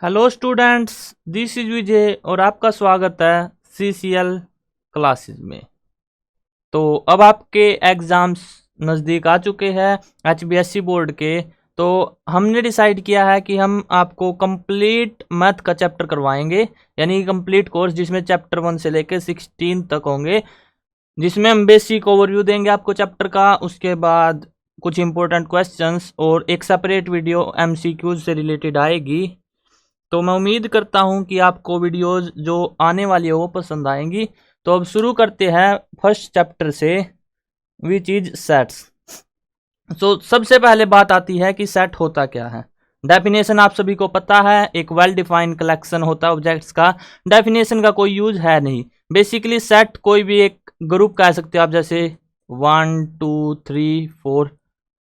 Hello students, this is विजय और आपका स्वागत है सीसीएल क्लासेस में। तो अब आपके एग्ज़ाम्स नज़दीक आ चुके हैं एचबीएससी बोर्ड के। तो हमने डिसाइड किया है कि हम आपको कंप्लीट मैथ का चैप्टर करवाएंगे, यानी कंप्लीट कोर्स जिसमें चैप्टर 1 से लेकर 16 तक होंगे, जिसमें हम बेसिक ओवरव्यू देंगे आपको चैप्टर का। उसके बाद कुछ इंपॉर्टेंट क्वेश्चंस और एक सेपरेट वीडियो एमसीक्यूज से रिलेटेड आएगी। तो मैं उम्मीद करता हूं कि आपको वीडियोस जो आने वाली है वो पसंद आएंगी। तो अब शुरू करते हैं फर्स्ट चैप्टर से, विच इज सेट्स। तो सबसे पहले बात आती है कि सेट होता क्या है। डेफिनेशन आप सभी को पता है, एक वेल डिफाइंड कलेक्शन होता है ऑब्जेक्ट्स का। डेफिनेशन का कोई यूज है नहीं। बेसिकली सेट कोई भी एक ग्रुप कह सकते हो आप, जैसे 1 2 3 4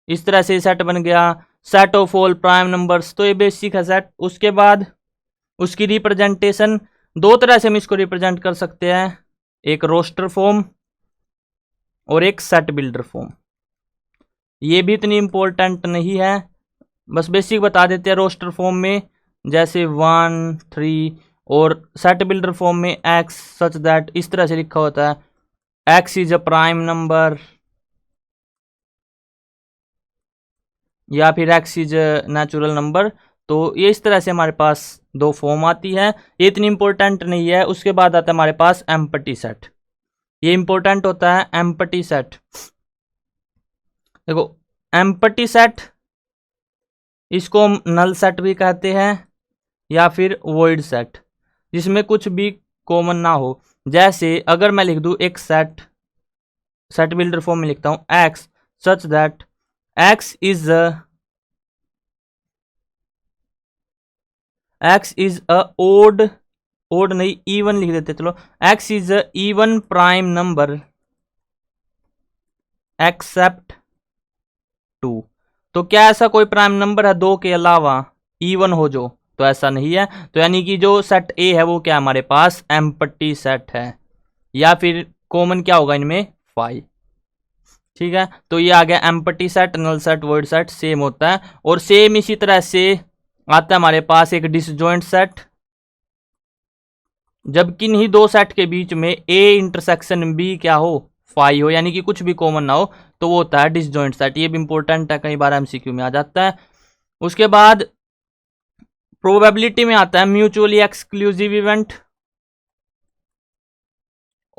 इस तरह से सेट बन गया। Set of all prime numbers, तो ये बेसिक है सेट। उसके बाद उसकी रिप्रेजेंटेशन दो तरह से हम इसको रिप्रेजेंट कर सकते हैं, एक रोस्टर फॉर्म और एक सेट बिल्डर फॉर्म। ये भी इतनी इंपॉर्टेंट नहीं है, बस बेसिक बता देते हैं। रोस्टर फॉर्म में जैसे 1 3 और सेट बिल्डर फॉर्म में एक्स सच दैट इस तरह से लिखा होता है, x is a prime number या फिर x is a natural number. तो ये इस तरह से हमारे पास दो फॉर्म आती है, ये इतनी इंपॉर्टेंट नहीं है। उसके बाद आता है हमारे पास एम्प्टी सेट। ये इंपॉर्टेंट होता है एम्प्टी सेट। देखो एम्प्टी सेट, इसको हम नल सेट भी कहते हैं या फिर वॉइड सेट, जिसमें कुछ भी कॉमन ना हो। जैसे अगर मैं लिख दूं एक सेट बिल्डर फॉर्म में लिखता हूं X such that X is a odd नहीं इवन लिख देते, चलो X is a even prime number except 2। तो क्या ऐसा कोई प्राइम नंबर है दो के अलावा इवन हो जो? तो ऐसा नहीं है। तो यानी कि जो सेट ए है वो क्या हमारे पास एम्प्टी सेट है, या फिर कॉमन क्या होगा इनमें 5। ठीक है, तो ये आ गया empty set, null set, void set same होता है। और सेम इसी तरह से आता है हमारे पास एक डिसजॉइंट सेट। जब किन्हीं दो सेट के बीच में ए इंटरसेक्शन बी क्या हो 5 हो, यानी कि कुछ भी कॉमन ना हो, तो वो होता है डिसजॉइंट सेट। ये भी इंपॉर्टेंट है, कई बार एमसीक्यू में आ जाता है। उसके बाद प्रोबेबिलिटी में आता है म्यूचुअली एक्सक्लूसिव इवेंट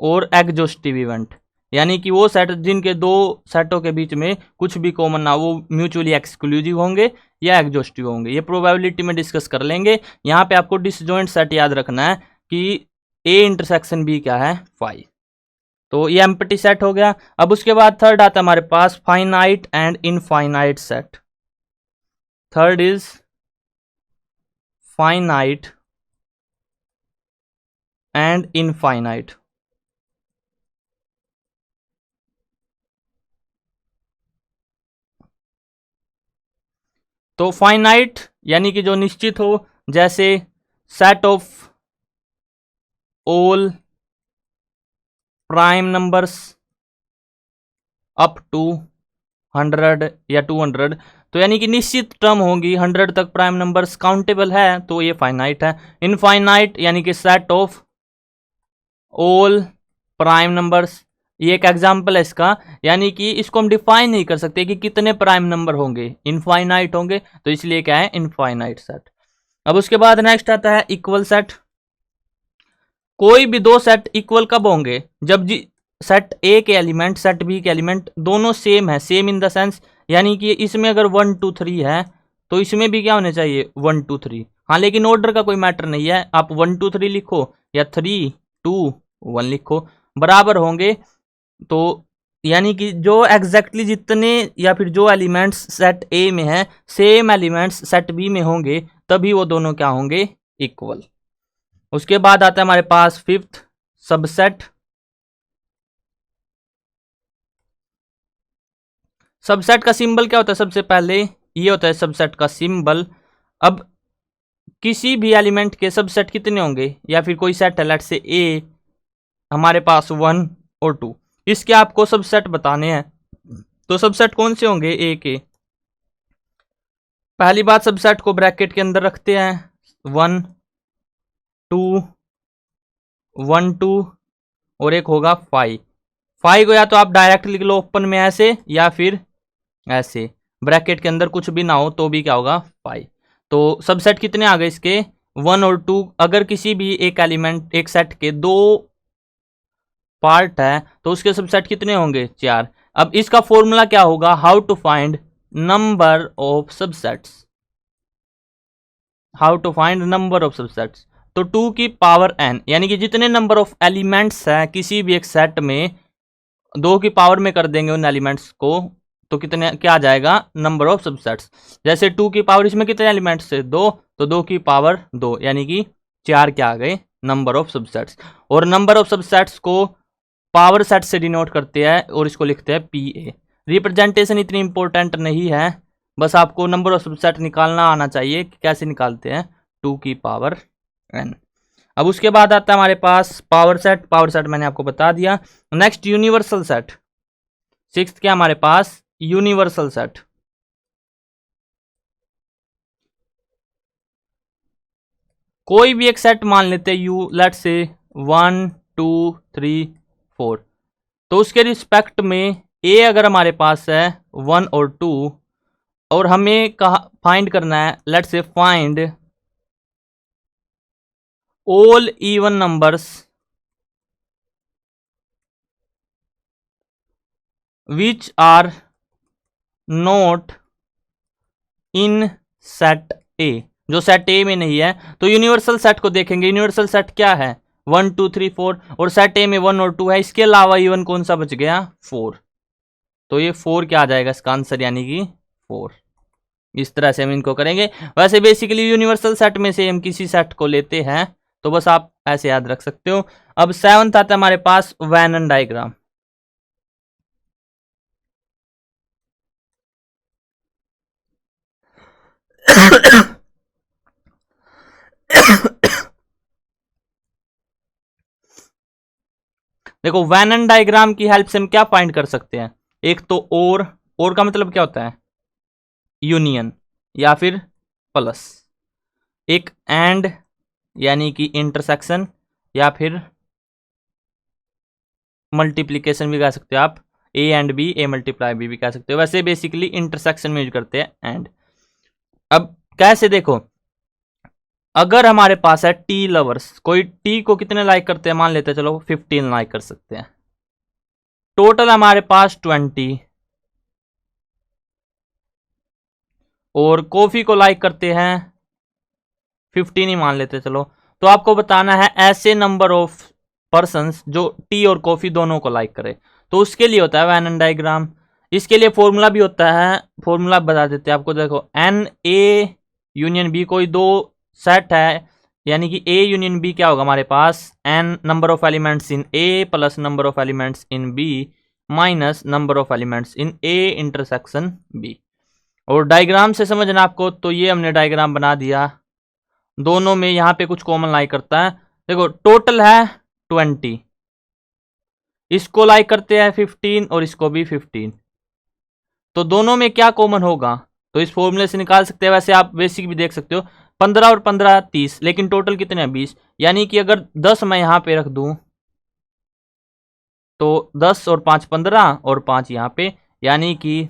और एग्जॉस्टिव इवेंट, यानी कि वो सेट जिनके दो सेटों के बीच में कुछ भी कॉमन ना, वो म्यूचुअली एक्सक्लूसिव होंगे या एग्जॉस्टिव होंगे। ये प्रोबेबिलिटी में डिस्कस कर लेंगे। यहाँ पे आपको डिसजॉइंट सेट याद रखना है कि ए इंटरसेक्शन बी क्या है 5। तो ये एम्प्टी सेट हो गया। अब उसके बाद थर्ड आता है हमारे पास finite and infinite set. Third is finite and infinite. तो फाइनाइट यानी कि जो निश्चित हो, जैसे set of all prime numbers up to 100 या 200। तो यानी कि निश्चित टर्म होंगी, 100 तक प्राइम नंबर्स काउंटेबल है, तो ये फाइनाइट है। इनफाइनाइट यानी कि set of all prime numbers, ये एक एग्जाम्पल है इसका। यानी कि इसको हम डिफाइन नहीं कर सकते कि कितने प्राइम नंबर होंगे, इनफाइनाइट होंगे, तो इसलिए क्या है इनफाइनाइट सेट। अब उसके बाद नेक्स्ट आता है इक्वल सेट। कोई भी दो सेट इक्वल कब होंगे? जब सेट ए के एलिमेंट सेट बी के एलिमेंट दोनों सेम है। सेम इन द सेंस यानी कि इसमें अगर 1 2 3 है तो इसमें भी क्या होने चाहिए 1 2 3। हाँ, लेकिन ऑर्डर का कोई मैटर नहीं है, आप 1 2 3 लिखो या 3 2 1 लिखो, बराबर होंगे। तो यानी कि जो एग्जैक्टली जितने या फिर जो एलिमेंट्स सेट ए में है सेम एलिमेंट्स सेट बी में होंगे, तभी वो दोनों क्या होंगे इक्वल। उसके बाद आता है हमारे पास फिफ्थ सबसेट। सबसेट का सिंबल क्या होता है? सबसे पहले ये होता है सबसेट का सिंबल। अब किसी भी एलिमेंट के सबसेट कितने होंगे, या फिर कोई सेट है लेट से ए, हमारे पास 1 और 2, इसके आपको सबसेट बताने हैं। तो सबसेट कौन से होंगे ए के? पहली बात, सबसेट को ब्रैकेट के अंदर रखते हैं, 1 2 1 2 और एक होगा 5। 5 को या तो आप डायरेक्ट लिख लो ओपन में ऐसे, या फिर ऐसे ब्रैकेट के अंदर कुछ भी ना हो तो भी क्या होगा 5। तो सबसेट कितने आ गए इसके 1 और 2। अगर किसी भी एक एलिमेंट एक सेट के दो पार्ट है तो उसके सबसेट कितने होंगे 4। अब इसका फॉर्मूला क्या होगा, how to find number of subsets, how to find number of subsets. तो 2 की पावर n, यानी कि जितने नंबर ऑफ एलिमेंट्स हैं किसी भी एक सेट में 2 की पावर में कर देंगे उन एलिमेंट्स को, तो कितने क्या आ जाएगा नंबर ऑफ सबसेट्स। जैसे 2 की पावर इसमें कितने एलिमेंट्स थे 2, तो 2 की पावर 2 यानी कि 4 क्या आ गए नंबर ऑफ सबसेट्स। और नंबर ऑफ सबसेट्स को पावर सेट से डिनोट करते हैं और इसको लिखते हैं PA। रिप्रेजेंटेशन इतनी इंपॉर्टेंट नहीं है, बस आपको नंबर ऑफ सबसेट निकालना आना चाहिए कि कैसे निकालते हैं 2 की पावर n। अब उसके बाद आता है हमारे पास पावर सेट। पावर सेट मैंने आपको बता दिया। Next universal set. 6th क्या हमारे पास यूनिवर्सल सेट। कोई भी एक सेट मान लेते हैं यू, लेट्स से 1 2 3 4। तो उसके रिस्पेक्ट में ए अगर हमारे पास है 1 और 2 और हमें फाइंड करना है, let's say find all even numbers which are not in set A, जो सेट ए में नहीं है। तो यूनिवर्सल सेट को देखेंगे, यूनिवर्सल सेट क्या है 1 2 3 4 और सेट ए में 1 और 2 है, इसके अलावा इवन कौन सा बच गया 4। तो ये 4 क्या आ जाएगा इसका आंसर, यानी कि 4। इस तरह से हम इनको करेंगे। वैसे बेसिकली यूनिवर्सल सेट में से हम किसी सेट को लेते हैं तो बस आप ऐसे याद रख सकते हो। अब 7th आता है हमारे पास वेनन डायग्राम। देखो वेनन डायग्राम की हेल्प से हम क्या फाइंड कर सकते हैं, एक तो और का मतलब क्या होता है यूनियन या फिर प्लस, एक एंड यानी कि इंटरसेक्शन, या फिर मल्टीप्लीकेशन भी कह सकते हो आप, A and B, A multiply B भी कह सकते हो। वैसे बेसिकली इंटरसेक्शन में यूज करते हैं एंड। अब कैसे देखो, अगर हमारे पास है टी लवर्स, कोई टी को कितने लाइक करते हैं मान लेते हैं चलो 15 लाइक कर सकते हैं, टोटल हमारे पास 20, और कॉफी को लाइक करते हैं 15 ही मान लेते चलो। तो आपको बताना है ऐसे नंबर ऑफ पर्सन्स जो टी और कॉफी दोनों को लाइक करे, तो उसके लिए होता है वेनन डायग्राम। इसके लिए फॉर्मूला भी होता है, फॉर्मूला बता देते हैं आपको। देखो एन ए यूनियन बी, कोई दो सेट है यानी कि ए यूनियन बी क्या होगा हमारे पास n number of elements in A plus number of elements in B minus number of elements in A intersection B. और डायग्राम से समझना आपको, तो ये हमने डायग्राम बना दिया, दोनों में यहाँ पे कुछ कॉमन लाइक करता है। देखो टोटल है 20, इसको लाइक करते हैं 15 और इसको भी 15, तो दोनों में क्या कॉमन होगा, तो इस फॉर्मूले से निकाल सकते हैं। वैसे आप बेसिक भी देख सकते हो 15 और 15 30, लेकिन टोटल कितने हैं 20, यानी कि अगर 10 मैं यहाँ पे रख दूं तो 10 और 5 15 और 5 यहाँ पे, यानी कि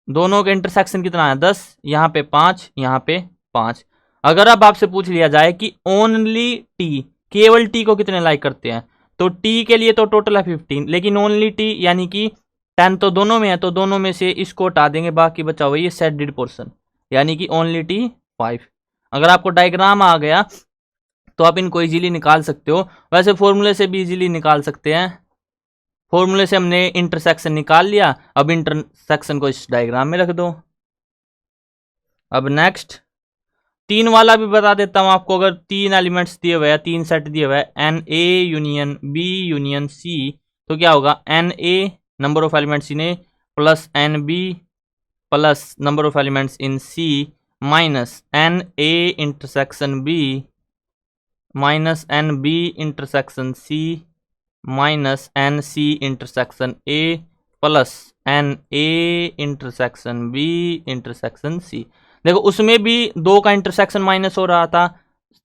दोनों का इंटरसेक्शन कितना है 10, यहाँ पे 5, यहाँ पे 5। अगर अब आपसे पूछ लिया जाए कि ओनली टी, केवल टी को कितने लाइक करते हैं, तो टी के लिए तो टोटल है 15, लेकिन ओनली टी यानी कि 10 तो दोनों में है, तो दोनों में से इसको हटा देंगे, बाकी बचा हुआ ये सेडेड पोर्शन, यानी कि ओनली टी 5। अगर आपको डायग्राम आ गया तो आप इनको इजीली निकाल सकते हो। वैसे फॉर्मूले से भी इजीली निकाल सकते हैं, फॉर्मूले से हमने इंटरसेक्शन निकाल लिया, अब इंटरसेक्शन को इस डायग्राम में रख दो। अब नेक्स्ट 3 वाला भी बता देता हूं आपको। अगर 3 एलिमेंट्स दिए हुए हैं, 3 सेट दिए हुए हैं, N A union B union C, तो क्या होगा N A number of elements in A plus N B plus number of elements in C minus N A intersection B minus N B intersection C minus N C intersection A plus N A intersection B intersection C. देखो उसमें भी 2 का intersection minus हो रहा था,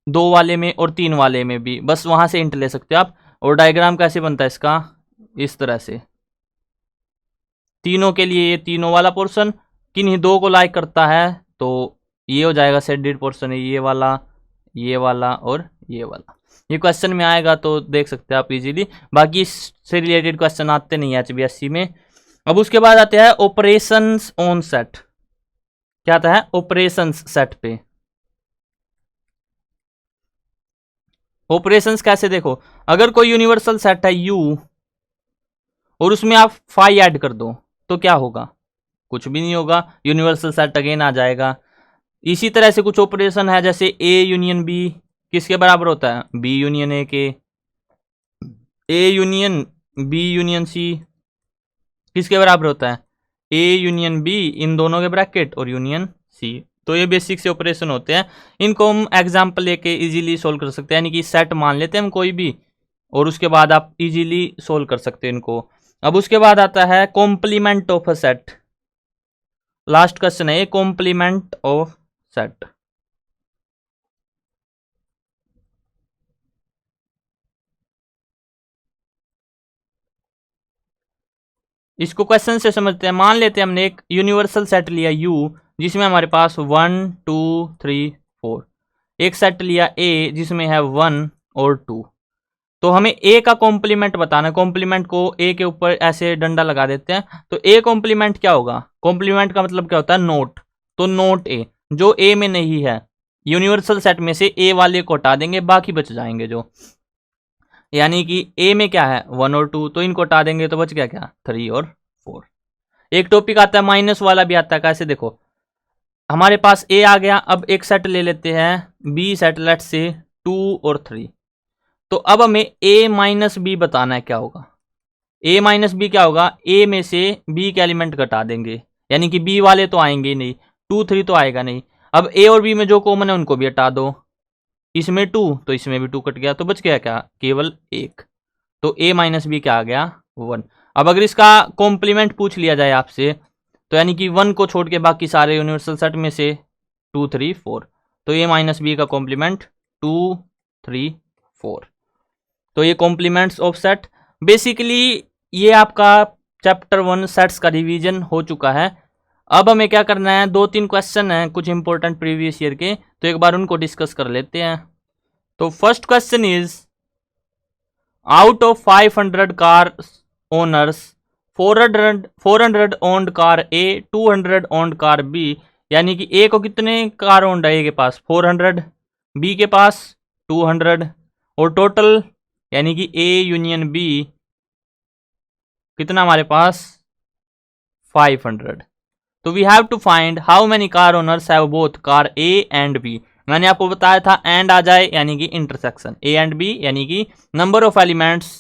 2 वाले में और 3 वाले में भी, बस वहां से इंट ले सकते हो आप। और डायग्राम कैसे बनता है इसका, इस तरह से, तीनों के लिए ये तीनों वाला पोर्शन किन्हीं 2 को लाइक करता है, तो ये हो जाएगा शेडेड पोर्शन है, ये वाला और ये वाला। ये क्वेश्चन में आएगा तो देख सकते हैं आप इजीली, बाकी इससे रिलेटेड क्वेश्चन आते नहीं है एचबीएससी में। अब उसके बाद आते हैं ऑपरेशंस ऑन सेट। क्या आता है ऑपरेशंस सेट पे। ऑपरेशंस कैसे, देखो अगर कोई यूनिवर्सल सेट है यू और उसमें आप फाई ऐड कर दो तो क्या होगा, कुछ भी नहीं होगा, यूनिवर्सल सेट अगेन आ जाएगा। इसी तरह से कुछ ऑपरेशन है, जैसे ए यूनियन बी किसके बराबर होता है, बी यूनियन ए के, A union B union C किसके बराबर होता है, ए यूनियन बी इन दोनों के ब्रैकेट और यूनियन सी। तो ये बेसिक से ऑपरेशन होते हैं, इनको हम एग्जांपल लेके इजीली सोल्व कर सकते हैं, यानी कि सेट मान लेते हैं हम कोई भी और उसके बाद आप इजीली सोल्व कर सकते हैं इनको। अब उसके बाद आता है complement of a set. Last question है ये, कॉम्प्लीमेंट ऑफ सेट। इसको क्वेश्चन से समझते हैं। मान लेते हैं हमने एक यूनिवर्सल सेट लिया U जिसमें हमारे पास 1 2 3 4, एक सेट लिया A जिसमें है 1 और 2। तो हमें A का कॉम्प्लीमेंट बताना है। कॉम्प्लीमेंट को A के ऊपर ऐसे डंडा लगा देते हैं, तो A कॉम्प्लीमेंट क्या होगा, कॉम्प्लीमेंट का मतलब क्या होता है नोट, तो नोट A जो A में नहीं है, यूनिवर्सल सेट में से A वाले को हटा देंगे, बाकी बच जाएंगे जो, यानी कि A में क्या है 1 और 2, तो इनको हटा देंगे तो बच गया क्या 3 और 4। एक टॉपिक आता है माइनस वाला भी आता है, कैसे देखो हमारे पास A आ गया, अब एक सेट ले लेते हैं B सेट, लेट से 2 और 3। तो अब हमें A माइनस बी बताना है क्या होगा, A माइनस बी क्या होगा, A में से B के एलिमेंट घटा देंगे, यानी कि B वाले तो आएंगे ही नहीं, 2 3 तो आएगा नहीं। अब A और B में जो कॉमन है उनको भी हटा दो, इसमें 2 तो इसमें भी 2 कट गया, तो बच गया क्या केवल 1। तो A माइनस बी क्या आ गया 1। अब अगर इसका कॉम्प्लीमेंट पूछ लिया जाए आपसे, तो यानी कि 1 को छोड़ के बाकी सारे यूनिवर्सल सेट में से 2 3 4, तो A माइनस बी का कॉम्प्लीमेंट 2 3 4। तो ये कॉम्प्लीमेंट्स ऑफ सेट। बेसिकली ये आपका चैप्टर 1 सेट्स का रिवीजन हो चुका है। अब हमें क्या करना है, 2-3 क्वेश्चन हैं कुछ इंपॉर्टेंट प्रीवियस ईयर के, तो एक बार उनको डिस्कस कर लेते हैं। तो first question is, out of 500 car owners 400 owned car A, 200 owned car B, यानी कि ए को कितने कार ओन्ड है, ए के पास 400, बी के पास 200, और टोटल यानी कि ए यूनियन बी कितना हमारे पास 500। तो we have to find how many car owners have both car A and B. मैंने आपको बताया था एंड आ जाए यानी कि इंटरसेक्शन, ए एंड बी यानी कि number of elements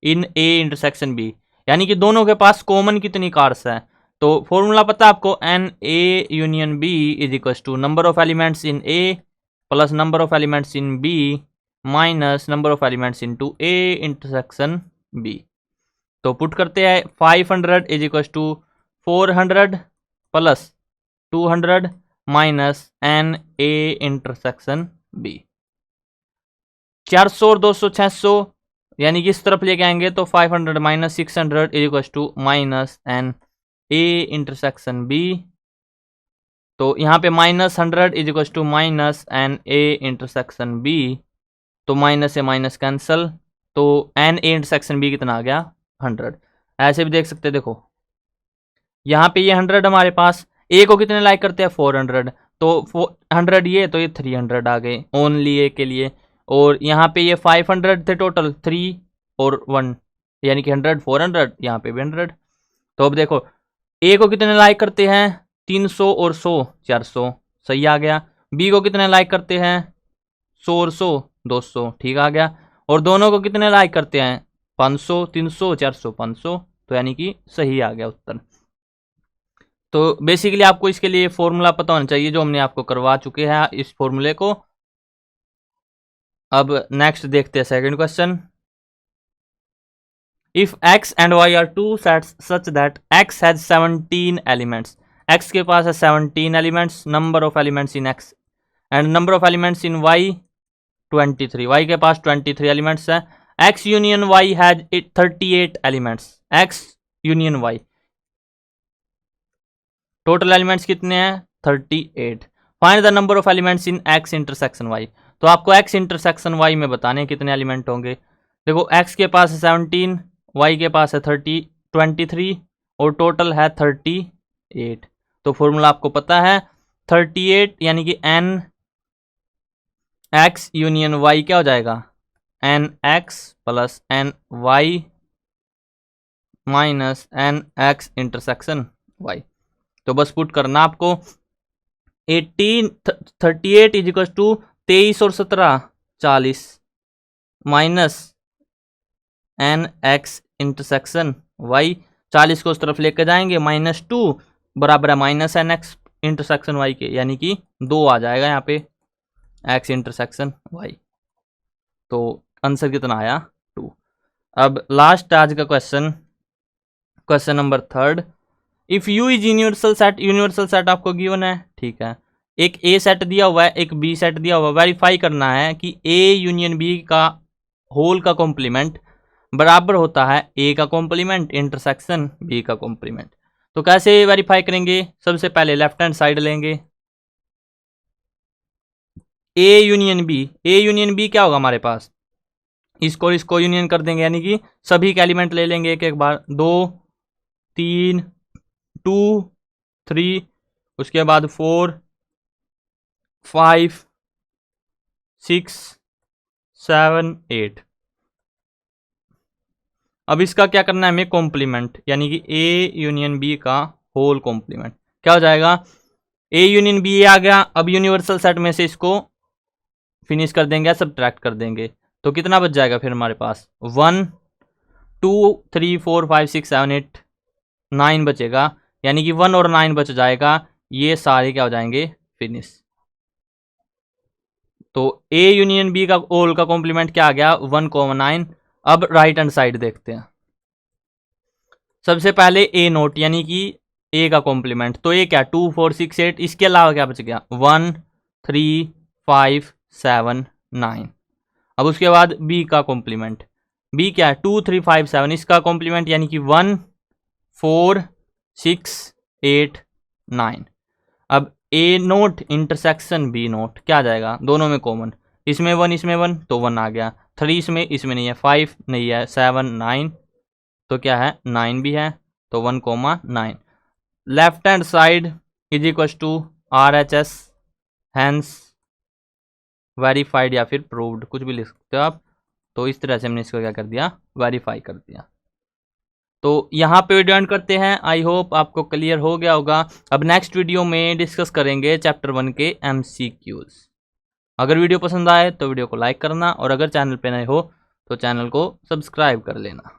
in A intersection B, यानी कि दोनों के पास कॉमन कितनी कार्स है। तो फॉर्मूला पता है आपको, N A union B is equal to number of elements in A plus number of elements in B minus number of elements in to A intersection B. तो पुट करते हैं 500 is equal to 400 plus 200 minus N A intersection B. 400 और 200 600, यानी कि इस तरफ लेके आएंगे तो 500 minus 600 is equal to minus N A intersection B. तो यहाँ पे minus 100 is equal to minus N A intersection B, तो माइनस से माइनस कैंसल, तो एन ए इंटरसेक्शन बी कितना आ गया 100। ऐसे भी देख सकते हैं, देखो यहाँ पे ये 100 हमारे पास, ए को कितने लाइक करते हैं 400, तो 100 ये, तो ये 300 आ गए ओनली ए के लिए। और यहाँ पे ये 500 थे टोटल, 3 और 1 यानी कि 100 400, यहाँ पे भी 100। तो अब देखो ए को कितने लाइक करते हैं 300 और 100 400, सही आ गया। बी को कितने लाइक करते हैं 100 और 100 200, ठीक आ गया। और दोनों को कितने लाइक करते हैं 500 300 400 500, तो यानी कि सही आ गया उत्तर। तो बेसिकली आपको इसके लिए फॉर्मूला पता होना चाहिए जो हमने आपको करवा चुके हैं इस फॉर्मूले को। अब नेक्स्ट देखते हैं second question. If x and y are two sets such that x has 17 elements x के पास है 17 elements, number of elements in x and number of elements in y 23, y के पास 23 एलिमेंट्स है। x union y has 38 elements, x union y total elements कितने हैं 38। Find the number of elements in x intersection y, तो आपको x intersection y में बताने कितने element होंगे। देखो x के पास है 17, y के पास है 23 और टोटल है 38। तो फॉर्मूला आपको पता है 38 यानी कि n x यूनियन y क्या हो जाएगा n x plus n y minus n x intersection y। तो बस पुट करना आपको 38 इज इक्वल टू 23 और 17 40 minus N X intersection Y, 40 को उस तरफ लेकर जाएंगे -2 बराबर है minus N X intersection Y के, यानी कि 2 आ जाएगा यहाँ पे एक्स इंटरसेक्शन वाई। तो आंसर कितना आया 2। अब लास्ट आज का question number 3। If U is universal set आपको गिवन है, ठीक है, एक ए सेट दिया हुआ है, एक बी सेट दिया हुआ है। वेरीफाई करना है कि ए यूनियन बी का होल का कॉम्प्लीमेंट बराबर होता है ए का कॉम्प्लीमेंट इंटरसेक्शन बी का कॉम्प्लीमेंट। तो कैसे वेरीफाई करेंगे, सबसे पहले लेफ्ट हैंड साइड लेंगे, ए यूनियन बी क्या होगा हमारे पास, इसको यूनियन कर देंगे, यानी कि सभी के एलिमेंट ले लेंगे एक एक बार, 2 3 2 3, उसके बाद 4 5 6 7 8। अब इसका क्या करना है हमें कॉम्प्लीमेंट, यानी कि ए यूनियन बी का होल कॉम्प्लीमेंट क्या हो जाएगा, ए यूनियन बी आ गया। अब यूनिवर्सल सेट में से इसको फिनिश कर देंगे, सब्ट्रैक्ट कर देंगे, तो कितना बच जाएगा फिर हमारे पास 1 2 3 4 5 6 7 8 9 बचेगा, यानी कि 1 और 9 बच जाएगा, ये सारे क्या हो जाएंगे फिनिश। तो ए यूनियन बी का होल का कॉम्प्लीमेंट क्या आ गया 1,9। अब राइट हैंड साइड देखते हैं, सबसे पहले ए नोट यानी कि ए का कॉम्प्लीमेंट, तो ये क्या 2 4 6 8, इसके अलावा क्या बच गया 1 3 5 7 9। अब उसके बाद बी का कॉम्प्लीमेंट, बी क्या है 2 3 5 7, इसका कॉम्प्लीमेंट यानी कि 1 4 6 8 9। अब ए नोट इंटरसेक्शन बी नोट क्या आ जाएगा, दोनों में कॉमन, इसमें 1 इसमें 1 तो 1 आ गया, 3 इसमें नहीं है, 5 नहीं है, 7 9 तो क्या है 9 भी है, तो 1,9। Left hand side is equal to RHS, hence verified या फिर प्रूव्ड, कुछ भी लिख सकते हो आप। तो इस तरह से हमने इसको क्या कर दिया वेरीफाई कर दिया। तो यहाँ पे वीडियो एंड करते हैं, आई होप आपको क्लियर हो गया होगा। अब नेक्स्ट वीडियो में डिस्कस करेंगे चैप्टर 1 के MCQs। अगर वीडियो पसंद आए तो वीडियो को लाइक करना, और अगर चैनल पे नए हो तो चैनल को सब्सक्राइब कर लेना।